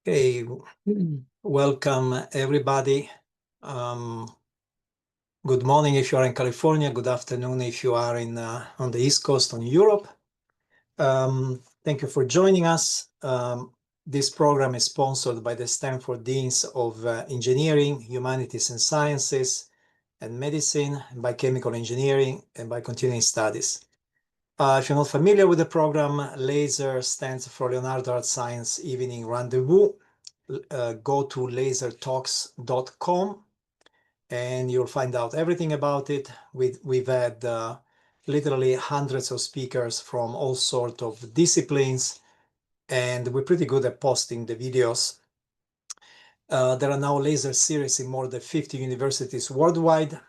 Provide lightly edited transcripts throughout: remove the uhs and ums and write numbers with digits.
Okay, welcome everybody. Good morning if you are in California. Good afternoon if you are in on the East Coast on Europe. Thank you for joining us. This program is sponsored by the Stanford Deans of Engineering, Humanities and Sciences, and Medicine, by Chemical Engineering, and by Continuing Studies. If you're not familiar with the program, LASER stands for Leonardo Art Science Evening Rendezvous. Go to lasertalks.com and you'll find out everything about it. We've had literally hundreds of speakers from all sorts of disciplines, and we're pretty good at posting the videos. There are now laser series in more than 50 universities worldwide,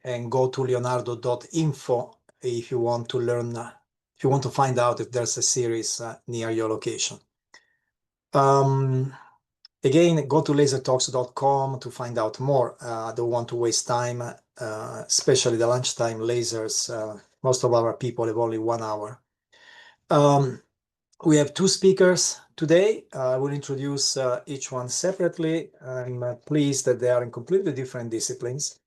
and go to leonardo.info if you want to learn, if you want to find out if there's a series near your location. Again, go to lasertalks.com to find out more. I don't want to waste time, especially the lunchtime lasers. Most of our people have only 1 hour. We have 2 speakers today. I will introduce each one separately. I'm pleased that they are in completely different disciplines,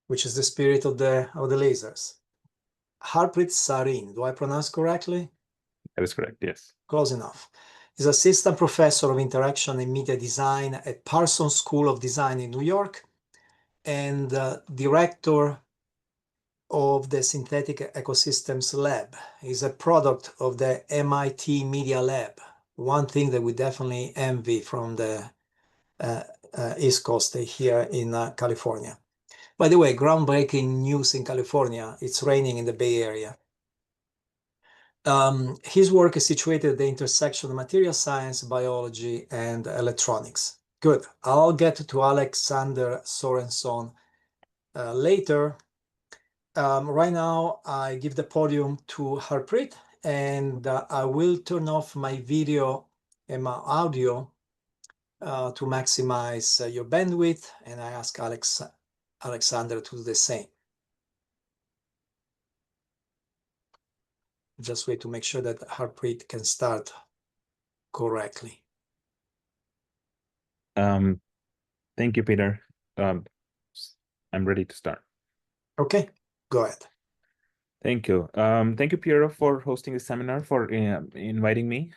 which is the spirit of the lasers. Harpreet Sareen, do I pronounce correctly? That is correct, yes. Close enough. He's assistant professor of interaction and media design at Parsons School of Design in New York, and director of the Synthetic Ecosystems Lab. He's a product of the MIT Media Lab. One thing that we definitely envy from the East Coast here in California. By the way, groundbreaking news in California, it's raining in the Bay Area. His work is situated at the intersection of material science, biology, and electronics. Good. I'll get to Alexander Sorenson later. Right now, I give the podium to Harpreet, and I will turn off my video and my audio to maximize your bandwidth, and I ask Alexander to do the same. Just wait to make sure that Harpreet can start correctly. Thank you, Peter. I'm ready to start. Okay, go ahead. Thank you. Thank you, Piero, for hosting this seminar, for inviting me.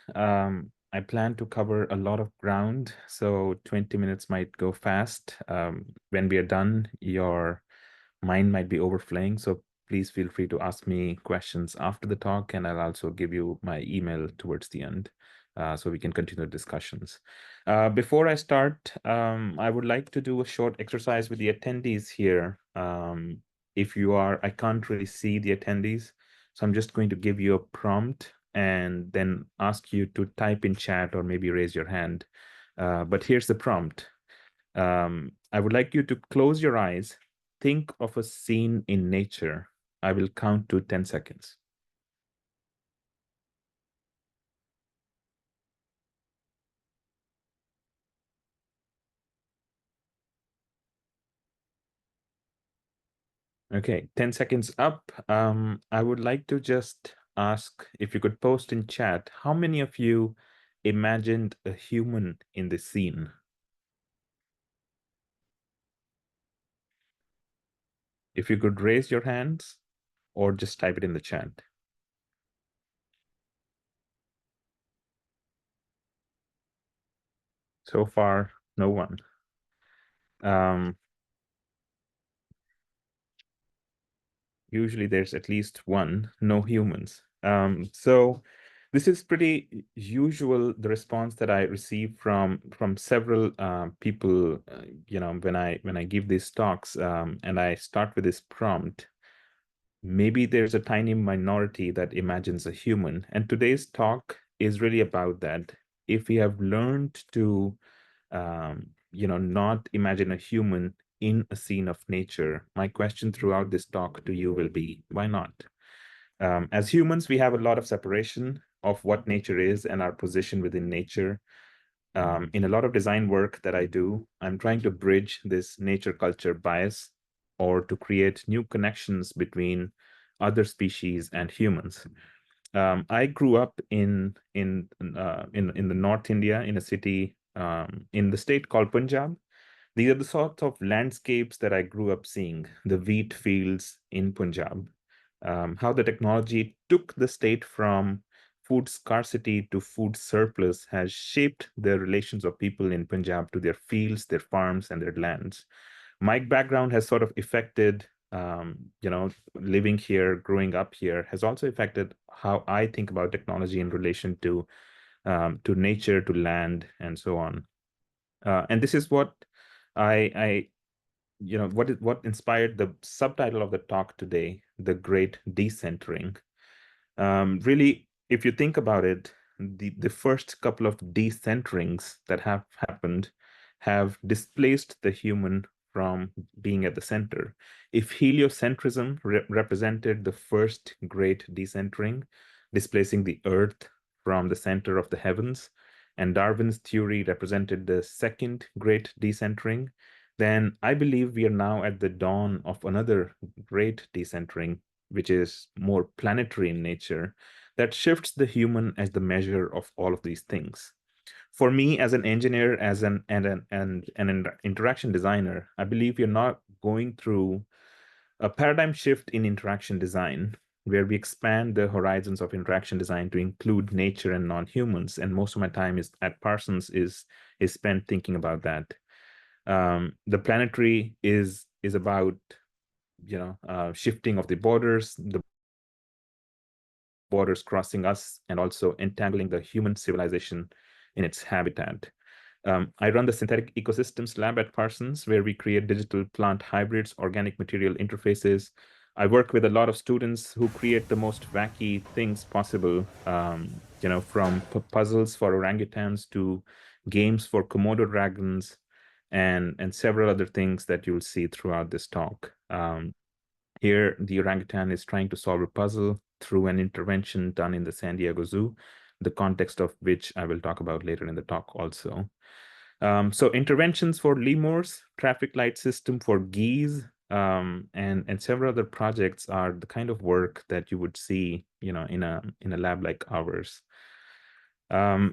I plan to cover a lot of ground, so 20 minutes might go fast. When we are done, your mind might be overflowing, so please feel free to ask me questions after the talk, and I'll also give you my email towards the end, so we can continue discussions. Before I start, I would like to do a short exercise with the attendees here. If you are, I can't really see the attendees, so I'm just going to give you a prompt and then ask you to type in chat or maybe raise your hand. But here's the prompt. I would like you to close your eyes, think of a scene in nature. I will count to 10 seconds. Okay, 10 seconds up. I would like to just ask if you could post in chat, how many of you imagined a human in the scene? If you could raise your hands or just type it in the chat. So far, no one. Usually there's at least one, no humans. So this is pretty usual, the response that I receive from several people, when I give these talks, and I start with this prompt. Maybe there's a tiny minority that imagines a human. And today's talk is really about that. If we have learned to, not imagine a human in a scene of nature, my question throughout this talk to you will be, why not? As humans, we have a lot of separation of what nature is and our position within nature. In a lot of design work that I do, I'm trying to bridge this nature culture bias or to create new connections between other species and humans. I grew up in the North India, in a city in the state called Punjab. These are the sorts of landscapes that I grew up seeing, the wheat fields in Punjab, how the technology took the state from food scarcity to food surplus has shaped the relations of people in Punjab to their fields, their farms, and their lands. My background has sort of affected, living here, growing up here, has also affected how I think about technology in relation to nature, to land, and so on. And this is what I what inspired the subtitle of the talk today, The Great Decentering. Really, if you think about it, the first couple of decenterings that have happened have displaced the human from being at the center. If heliocentrism represented the first great decentering, displacing the earth from the center of the heavens, and Darwin's theory represented the second great decentering, then I believe we are now at the dawn of another great decentering, which is more planetary in nature, that shifts the human as the measure of all of these things. For me, as an engineer, as an interaction designer, I believe we are not going through a paradigm shift in interaction design, where we expand the horizons of interaction design to include nature and non-humans. And most of my time is at Parsons is spent thinking about that. The planetary is about shifting of the borders crossing us, and also entangling the human civilization in its habitat. I run the Synthetic Ecosystems Lab at Parsons, where we create digital plant hybrids, organic material interfaces. I work with a lot of students who create the most wacky things possible, from puzzles for orangutans to games for Komodo dragons, and several other things that you'll see throughout this talk. Here, the orangutan is trying to solve a puzzle through an intervention done in the San Diego Zoo, the context of which I will talk about later in the talk also. So interventions for lemurs, traffic light system for geese, and several other projects are the kind of work that you would see, in a lab like ours. My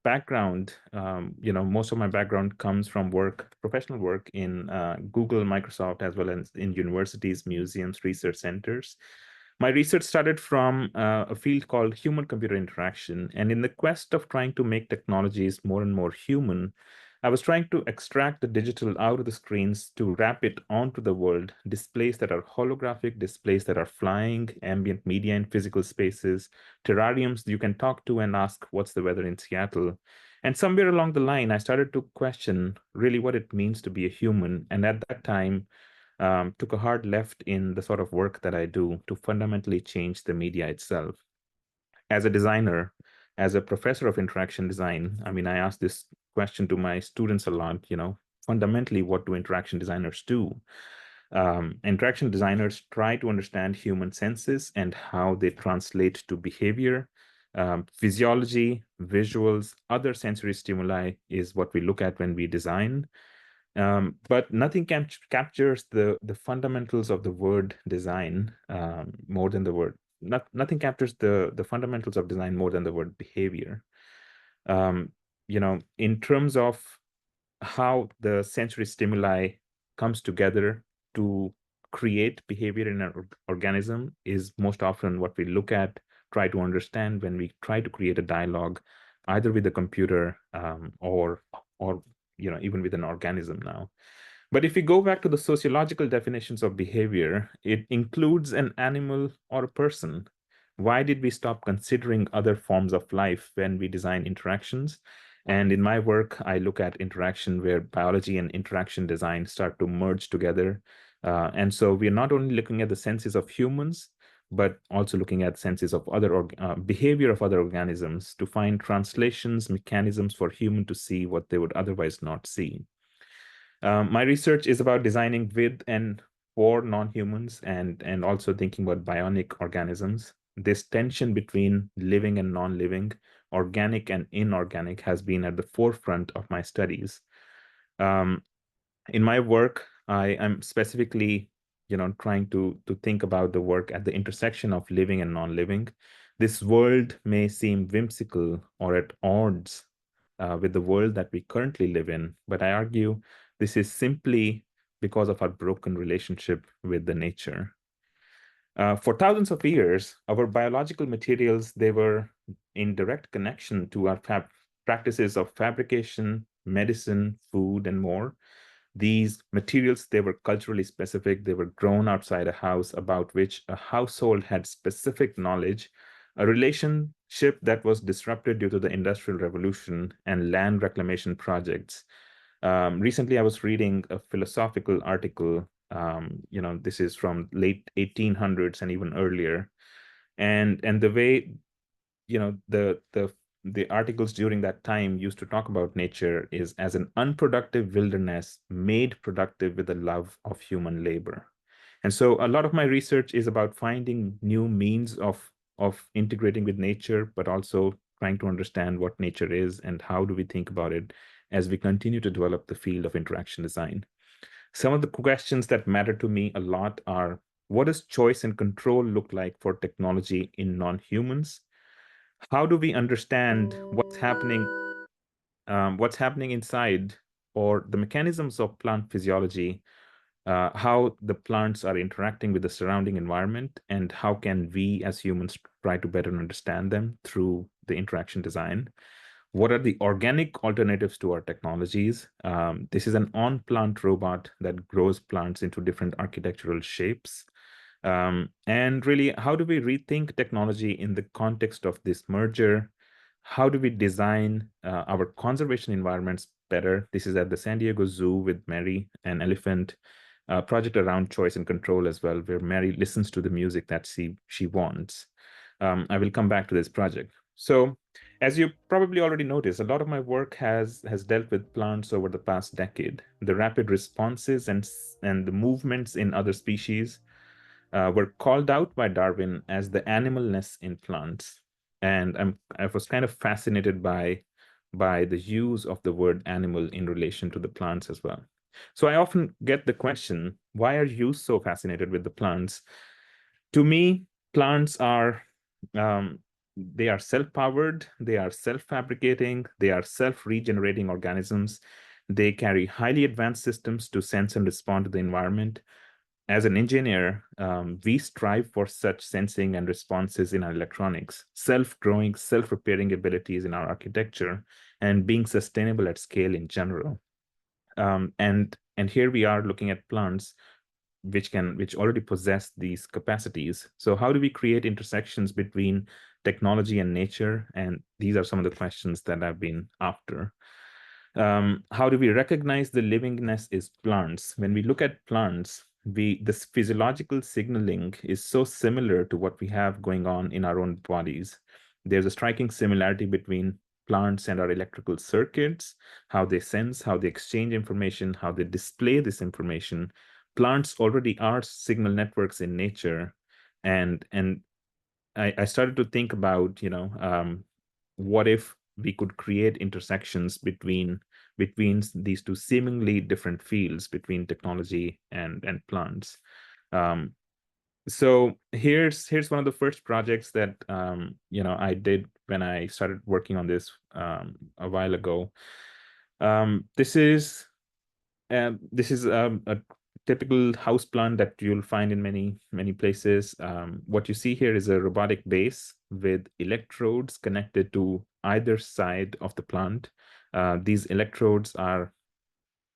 background, most of my background comes from professional work in Google, Microsoft, as well as in universities, museums, research centers. My research started from a field called human-computer interaction. And in the quest of trying to make technologies more and more human, I was trying to extract the digital out of the screens to wrap it onto the world, displays that are holographic, displays that are flying, ambient media in physical spaces, terrariums you can talk to and ask, what's the weather in Seattle? And somewhere along the line, I started to question really what it means to be a human. And at that time, took a hard left in the sort of work that I do to fundamentally change the media itself. As a designer, as a professor of interaction design, I mean, I ask this question to my students a lot, fundamentally, what do interaction designers do? Interaction designers try to understand human senses and how they translate to behavior. Physiology, visuals, other sensory stimuli is what we look at when we design. But nothing captures the fundamentals of the word design more than the word. Nothing captures the fundamentals of design more than the word behavior. In terms of how the sensory stimuli comes together to create behavior in an organism is most often what we look at, try to understand when we try to create a dialogue, either with a computer or even with an organism now. But if we go back to the sociological definitions of behavior, it includes an animal or a person. Why did we stop considering other forms of life when we design interactions? And in my work, I look at interaction where biology and interaction design start to merge together. And so we're not only looking at the senses of humans, but also looking at senses of other behavior of other organisms to find translations, mechanisms for human to see what they would otherwise not see. My research is about designing with and for non-humans and also thinking about bionic organisms. This tension between living and non-living, organic and inorganic, has been at the forefront of my studies. In my work, I am specifically, trying to think about the work at the intersection of living and non-living. This world may seem whimsical or at odds with the world that we currently live in, but I argue this is simply because of our broken relationship with the nature. For thousands of years, our biological materials, they were in direct connection to our practices of fabrication, medicine, food, and more. These materials, they were culturally specific. They were grown outside a house about which a household had specific knowledge, a relationship that was disrupted due to the Industrial Revolution and land reclamation projects. Recently, I was reading a philosophical article. This is from late 1800s and even earlier, and the way the articles during that time used to talk about nature is as an unproductive wilderness made productive with the love of human labor. And so a lot of my research is about finding new means of integrating with nature, but also trying to understand what nature is and how do we think about it as we continue to develop the field of interaction design. Some of the questions that matter to me a lot are, what does choice and control look like for technology in non-humans? How do we understand what's happening inside, or the mechanisms of plant physiology, how the plants are interacting with the surrounding environment, and how can we as humans try to better understand them through the interaction design? What are the organic alternatives to our technologies? This is an on-plant robot that grows plants into different architectural shapes. And really, how do we rethink technology in the context of this merger? How do we design our conservation environments better? This is at the San Diego Zoo with Mary, an elephant project around choice and control as well, where Mary listens to the music that she wants. I will come back to this project. So, as you probably already noticed, a lot of my work has dealt with plants over the past decade. The rapid responses and the movements in other species were called out by Darwin as the animalness in plants. And I was kind of fascinated by the use of the word animal in relation to the plants as well. So I often get the question, why are you so fascinated with the plants? To me, plants are they are self-powered, they are self-fabricating, they are self-regenerating organisms. They carry highly advanced systems to sense and respond to the environment. As an engineer, we strive for such sensing and responses in our electronics, self-growing, self-repairing abilities in our architecture, and being sustainable at scale in general. And here we are looking at plants which already possess these capacities. So how do we create intersections between technology and nature? And these are some of the questions that I've been after. How do we recognize the livingness is plants? When we look at plants, this physiological signaling is so similar to what we have going on in our own bodies. There's a striking similarity between plants and our electrical circuits, how they sense, how they exchange information, how they display this information. Plants already are signal networks in nature. And I started to think about, what if we could create intersections between these two seemingly different fields, between technology and plants. So here's one of the first projects that I did when I started working on this a while ago. This is a typical house plant that you'll find in many places. What you see here is a robotic base with electrodes connected to either side of the plant. These electrodes are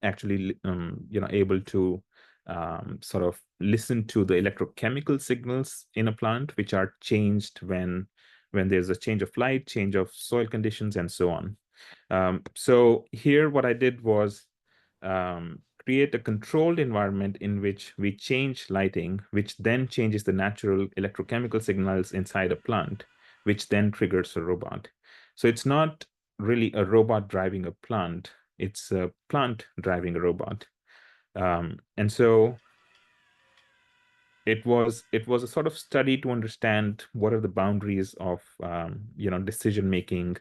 actually able to sort of listen to the electrochemical signals in a plant, which are changed when there's a change of light, change of soil conditions, and so on. So here what I did was create a controlled environment in which we change lighting, which then changes the natural electrochemical signals inside a plant, which then triggers a robot. So it's not really a robot driving a plant, it's a plant driving a robot. And so it was a sort of study to understand what are the boundaries of decision making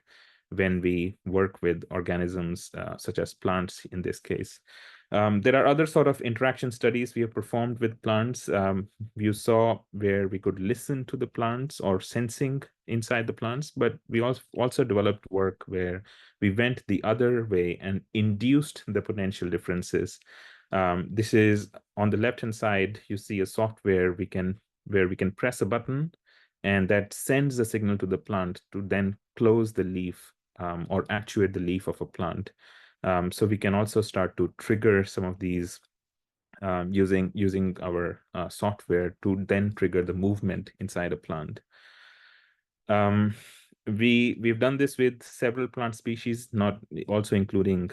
when we work with organisms such as plants in this case. There are other sort of interaction studies we have performed with plants. You saw where we could listen to the plants or sensing inside the plants, but we also developed work where we went the other way and induced the potential differences. This is on the left-hand side, you see a software where we can press a button and that sends a signal to the plant to then close the leaf or actuate the leaf of a plant. So we can also start to trigger some of these using our software to then trigger the movement inside a plant. We've done this with several plant species, not also including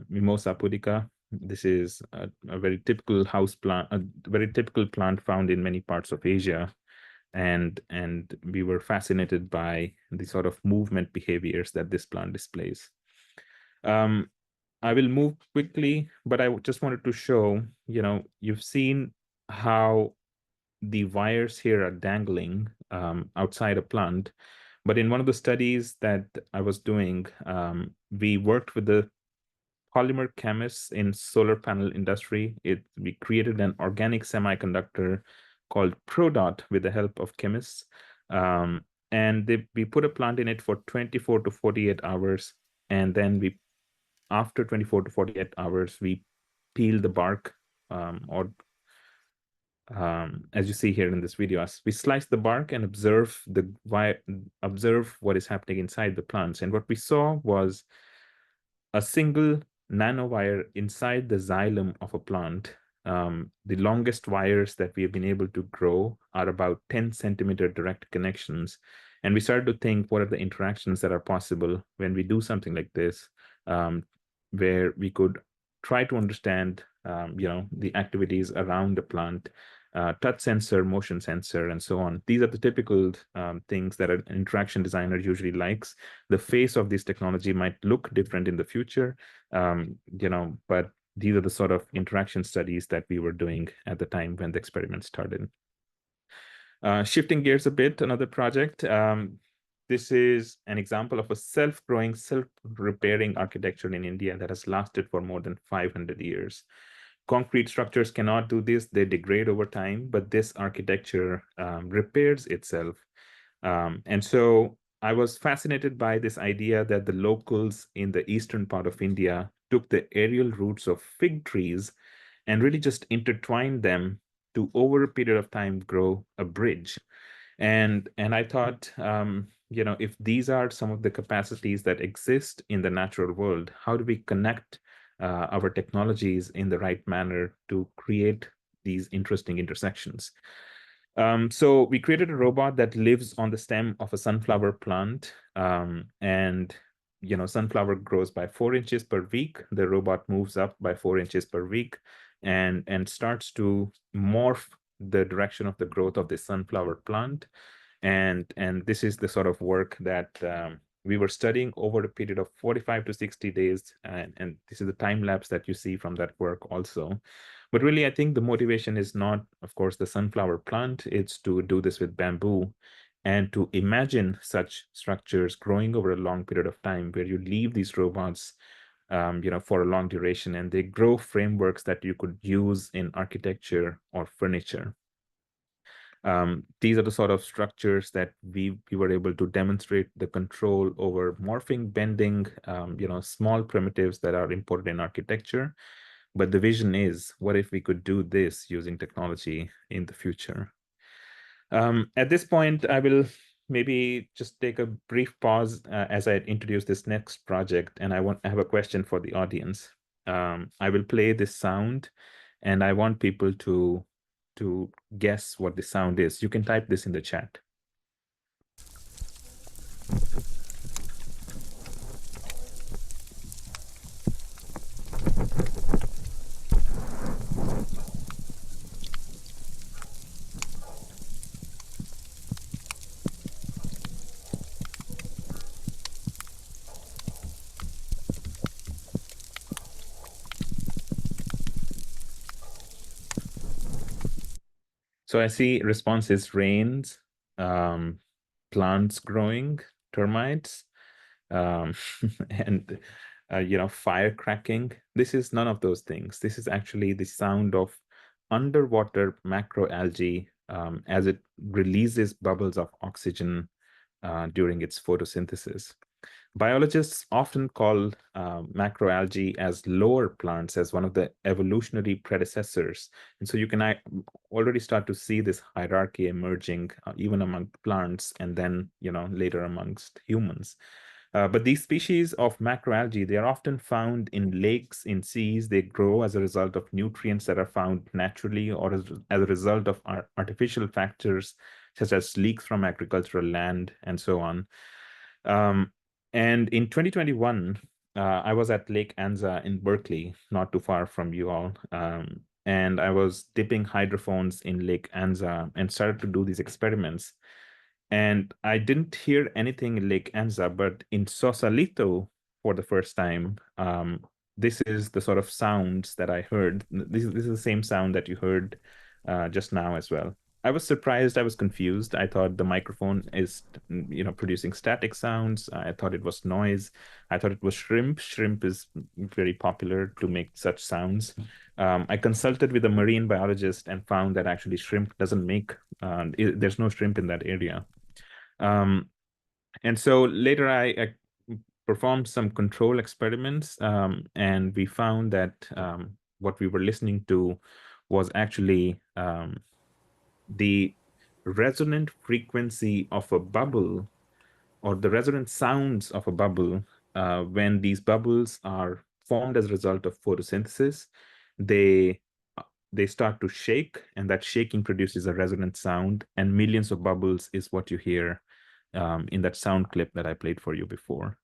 Mimosa pudica. This is a very typical house plant, a very typical plant found in many parts of Asia. And we were fascinated by the sort of movement behaviors that this plant displays. I will move quickly, but I just wanted to show, you've seen how the wires here are dangling outside a plant. But in one of the studies that I was doing, we worked with the polymer chemists in solar panel industry. We created an organic semiconductor called ProDot with the help of chemists. And we put a plant in it for 24 to 48 hours. And then after 24 to 48 hours, we peel the bark as you see here in this video, we slice the bark and observe what is happening inside the plants. And what we saw was a single nanowire inside the xylem of a plant. The longest wires that we have been able to grow are about 10-centimeter direct connections. And we started to think, what are the interactions that are possible when we do something like this, where we could try to understand, the activities around the plant, touch sensor, motion sensor, and so on. These are the typical things that an interaction designer usually likes. The face of this technology might look different in the future, but these are the sort of interaction studies that we were doing at the time when the experiment started. Shifting gears a bit, another project. This is an example of a self-growing, self-repairing architecture in India that has lasted for more than 500 years. Concrete structures cannot do this. They degrade over time, but this architecture repairs itself. And so I was fascinated by this idea that the locals in the eastern part of India took the aerial roots of fig trees and really just intertwined them to, over a period of time, grow a bridge. And I thought, if these are some of the capacities that exist in the natural world, how do we connect our technologies in the right manner to create these interesting intersections? So we created a robot that lives on the stem of a sunflower plant, and sunflower grows by 4 inches per week. The robot moves up by 4 inches per week and starts to morph the direction of the growth of the sunflower plant. And this is the sort of work that we were studying over a period of 45 to 60 days. And this is the time lapse that you see from that work also. But really, I think the motivation is not, of course, the sunflower plant. It's to do this with bamboo and to imagine such structures growing over a long period of time where you leave these robots for a long duration, and they grow frameworks that you could use in architecture or furniture. These are the sort of structures that we were able to demonstrate the control over morphing, bending, small primitives that are important in architecture. But the vision is, what if we could do this using technology in the future? At this point, I will maybe just take a brief pause as I introduce this next project, and I have a question for the audience. I will play this sound, and I want people to guess what the sound is. You can type this in the chat. So I see responses: rains, plants growing, termites, and fire cracking. This is none of those things. This is actually the sound of underwater macroalgae as it releases bubbles of oxygen during its photosynthesis. Biologists often call macroalgae as lower plants as one of the evolutionary predecessors. And so you can already start to see this hierarchy emerging even among plants and then, later amongst humans. But these species of macroalgae, they are often found in lakes, in seas. They grow as a result of nutrients that are found naturally or as a result of artificial factors such as leaks from agricultural land and so on. And in 2021, I was at Lake Anza in Berkeley, not too far from you all. And I was dipping hydrophones in Lake Anza and started to do these experiments. And I didn't hear anything in Lake Anza, but in Sausalito for the first time, this is the sort of sounds that I heard. This is the same sound that you heard just now as well. I was surprised. I was confused. I thought the microphone is, producing static sounds. I thought it was noise. I thought it was shrimp. Shrimp is very popular to make such sounds. I consulted with a marine biologist and found that actually shrimp doesn't make, there's no shrimp in that area. And so later I performed some control experiments, and we found that what we were listening to was actually the resonant frequency of a bubble, or the resonant sounds of a bubble. When these bubbles are formed as a result of photosynthesis, they start to shake, and that shaking produces a resonant sound, and millions of bubbles is what you hear in that sound clip that I played for you before.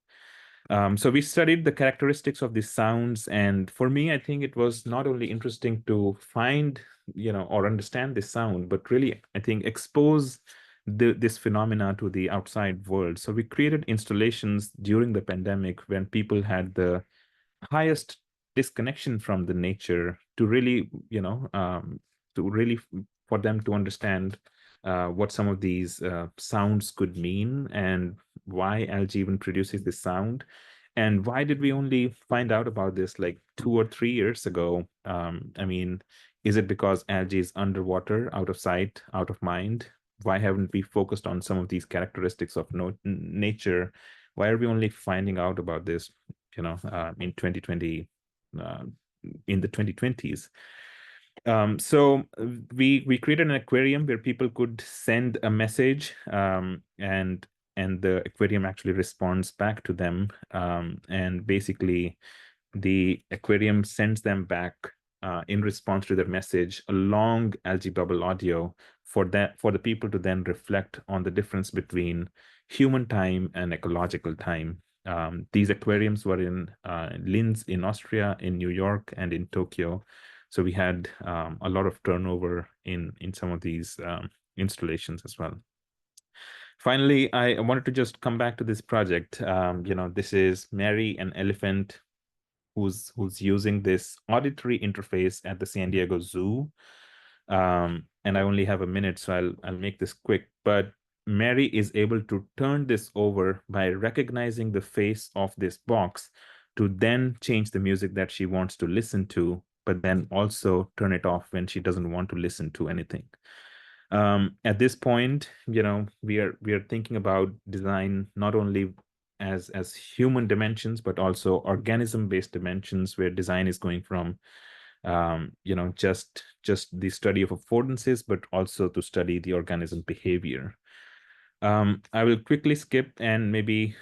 So we studied the characteristics of these sounds, and for me, I think it was not only interesting to find, or understand this sound, but really, I think, expose this phenomena to the outside world. So we created installations during the pandemic when people had the highest disconnection from the nature to really, for them to understand what some of these sounds could mean and why algae even produces this sound. And why did we only find out about this like 2 or 3 years ago? I mean, is it because algae is underwater, out of sight, out of mind? Why haven't we focused on some of these characteristics of nature? Why are we only finding out about this, in 2020, in the 2020s? So we created an aquarium where people could send a message, and the aquarium actually responds back to them. And basically, the aquarium sends them back in response to their message a long algae bubble audio for the people to then reflect on the difference between human time and ecological time. These aquariums were in Linz in Austria, in New York, and in Tokyo. So we had a lot of turnover in some of these installations as well. Finally, I wanted to just come back to this project. This is Mary, an elephant who's using this auditory interface at the San Diego Zoo. And I only have a minute, so I'll make this quick. But Mary is able to turn this over by recognizing the face of this box to then change the music that she wants to listen to, but then also turn it off when she doesn't want to listen to anything. At this point, we are thinking about design not only as human dimensions, but also organism-based dimensions, where design is going from just the study of affordances, but also to study the organism behavior. I will quickly skip and maybe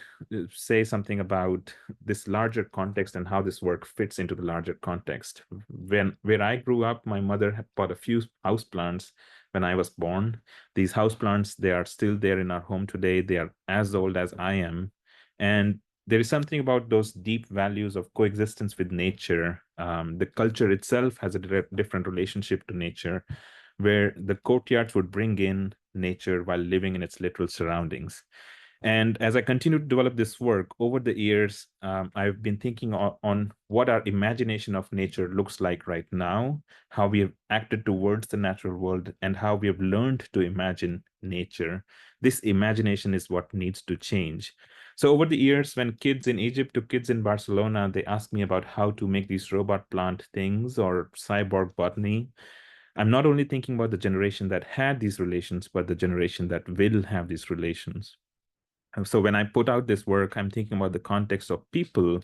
say something about this larger context and how this work fits into the larger context. Where I grew up, my mother had bought a few houseplants when I was born. These houseplants, they are still there in our home today. They are as old as I am. And there is something about those deep values of coexistence with nature. The culture itself has a different relationship to nature, where the courtyards would bring in nature while living in its literal surroundings. And as I continue to develop this work over the years, I've been thinking on what our imagination of nature looks like right now, how we have acted towards the natural world, and how we have learned to imagine nature. This imagination is what needs to change. So over the years, when kids in Egypt to kids in Barcelona, they ask me about how to make these robot plant things or cyborg botany, I'm not only thinking about the generation that had these relations, but the generation that will have these relations. So when I put out this work, I'm thinking about the context of people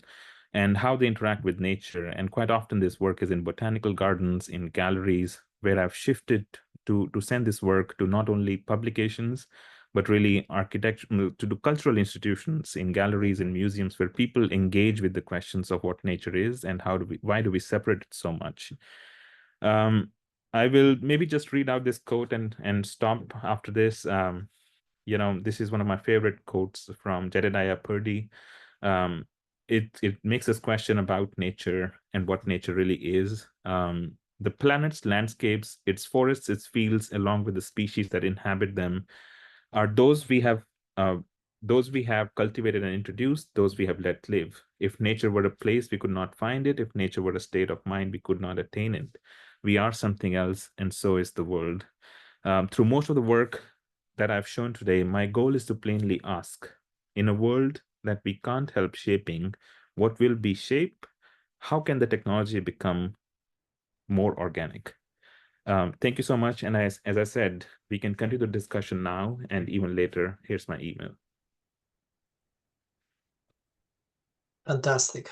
and how they interact with nature. And quite often this work is in botanical gardens, in galleries, where I've shifted to send this work to not only publications, but really architecture, to do cultural institutions, in galleries, in museums, where people engage with the questions of what nature is and why do we separate it so much. I will maybe just read out this quote and stop after this. This is one of my favorite quotes from Jedediah Purdy. It makes us question about nature and what nature really is. The planet's landscapes, its forests, its fields, along with the species that inhabit them, are uh, those we have cultivated and introduced, those we have let live. If nature were a place, we could not find it. If nature were a state of mind, we could not attain it. We are something else, and so is the world. Through most of the work that I've shown today, my goal is to plainly ask, in a world that we can't help shaping, what will be shaped? How can the technology become more organic? Thank you so much. And as I said, we can continue the discussion now and even later. Here's my email. Fantastic.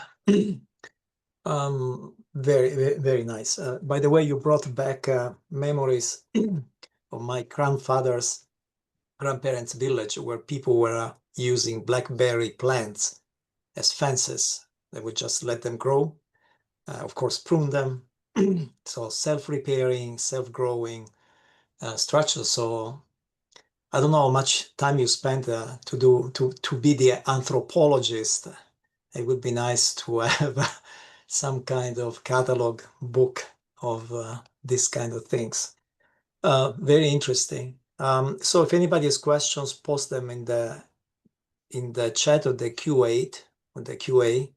Very, very, very nice. By the way, you brought back memories of my grandfather's grandparents' village, where people were using blackberry plants as fences. They would just let them grow, of course, prune them. So self-repairing, self-growing structures. So I don't know how much time you spent to be the anthropologist. It would be nice to have some kind of catalog book of this kind of things. Very interesting. So if anybody has questions, post them in the chat of the Q8 or the QA.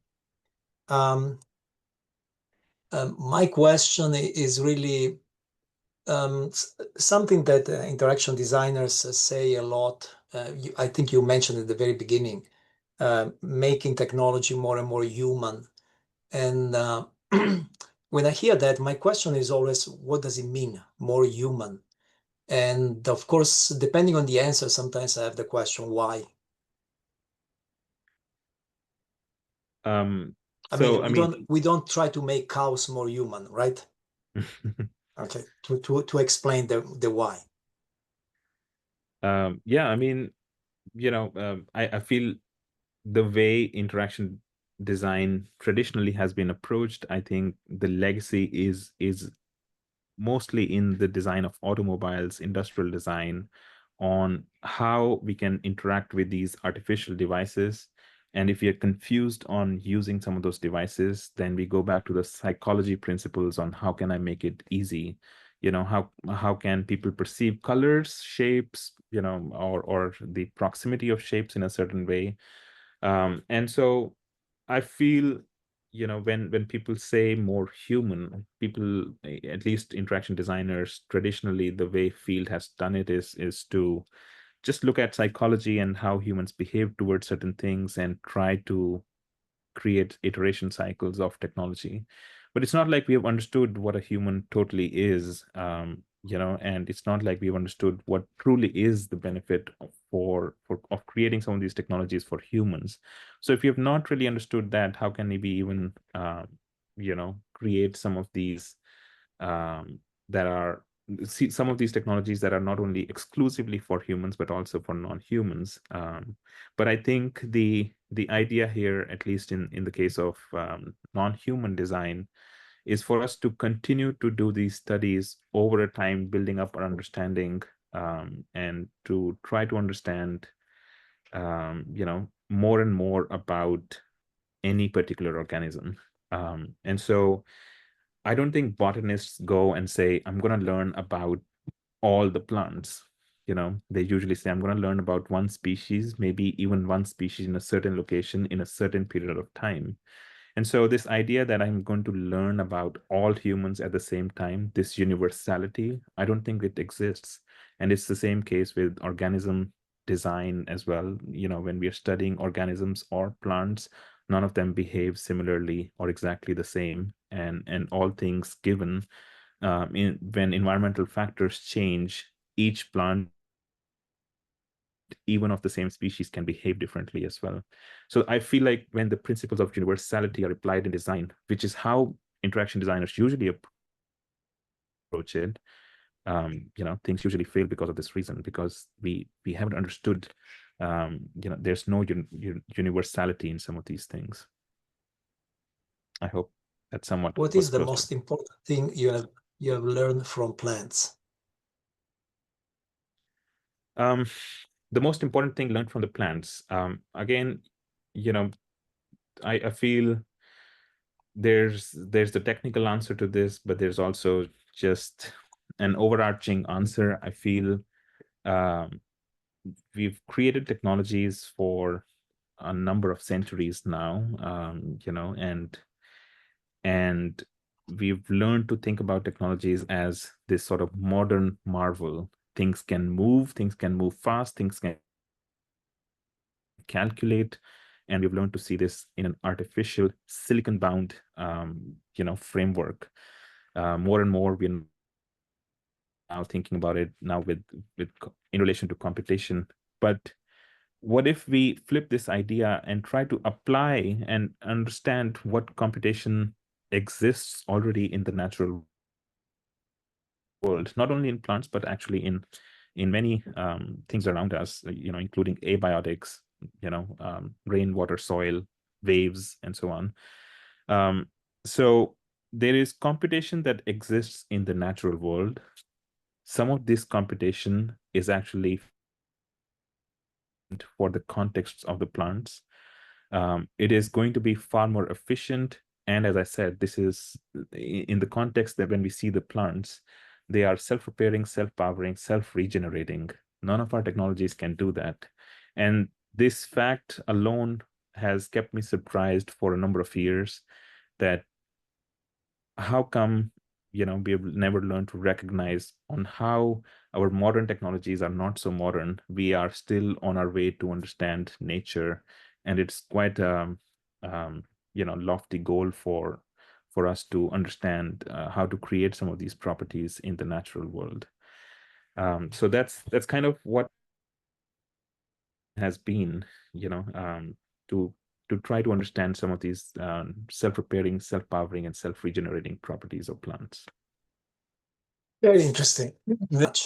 My question is really something that interaction designers say a lot. I think you mentioned at the very beginning, making technology more and more human. And when I hear that, my question is always, what does it mean, more human? And of course, depending on the answer, sometimes I have the question, why? I mean, we don't try to make cows more human, right? Okay, to explain the why. Yeah, I mean, I feel the way interaction design traditionally has been approached, I think the legacy is mostly in the design of automobiles, industrial design, on how we can interact with these artificial devices. And if we are confused on using some of those devices, then we go back to the psychology principles on how can I make it easy? How can people perceive colors, shapes, or the proximity of shapes in a certain way. And so I feel, when people say more human, people, at least interaction designers, traditionally the way field has done it is to just look at psychology and how humans behave towards certain things and try to create iteration cycles of technology. But it's not like we have understood what a human totally is, and it's not like we've understood what truly is the benefit of creating some of these technologies for humans. So if you have not really understood that, how can we even create some of these that are see some of these technologies that are not only exclusively for humans but also for non-humans. But I think the idea here, at least in the case of non-human design, is for us to continue to do these studies over a time, building up our understanding, and to try to understand more and more about any particular organism. And so I don't think botanists go and say, I'm going to learn about all the plants. they usually say, I'm going to learn about one species, maybe even one species in a certain location in a certain period of time. And so this idea that I'm going to learn about all humans at the same time, this universality, I don't think it exists. And it's the same case with organism design as well. When we are studying organisms or plants, none of them behave similarly or exactly the same. And all things given, when environmental factors change, each plant, even of the same species, can behave differently as well. So I feel like when the principles of universality are applied in design, which is how interaction designers usually approach it, things usually fail because of this reason, because we haven't understood, there's no universality in some of these things. I hope that somewhat. What is the most important thing you have learned from plants? The most important thing learned from the plants, again, I feel there's the technical answer to this, but there's also just an overarching answer. I feel we've created technologies for a number of centuries now, and we've learned to think about technologies as this sort of modern marvel. Things can move fast, things can calculate, and we've learned to see this in an artificial silicon bound framework. More and more we're now thinking about it now with in relation to computation. But what if we flip this idea and try to apply and understand what computation exists already in the natural world, not only in plants, but actually in many things around us, including abiotics, rainwater, soil, waves, and so on. So there is computation that exists in the natural world. Some of this computation is actually for the contexts of the plants. It is going to be far more efficient. And as I said, this is in the context that when we see the plants, they are self-repairing, self-powering, self-regenerating. None of our technologies can do that. And this fact alone has kept me surprised for a number of years, that how come we have never learned to recognize on how our modern technologies are not so modern. We are still on our way to understand nature, and it's quite lofty goal for us to understand how to create some of these properties in the natural world. So that's kind of what has been, to try to understand some of these self-repairing, self-powering, and self-regenerating properties of plants. Very interesting. Very much.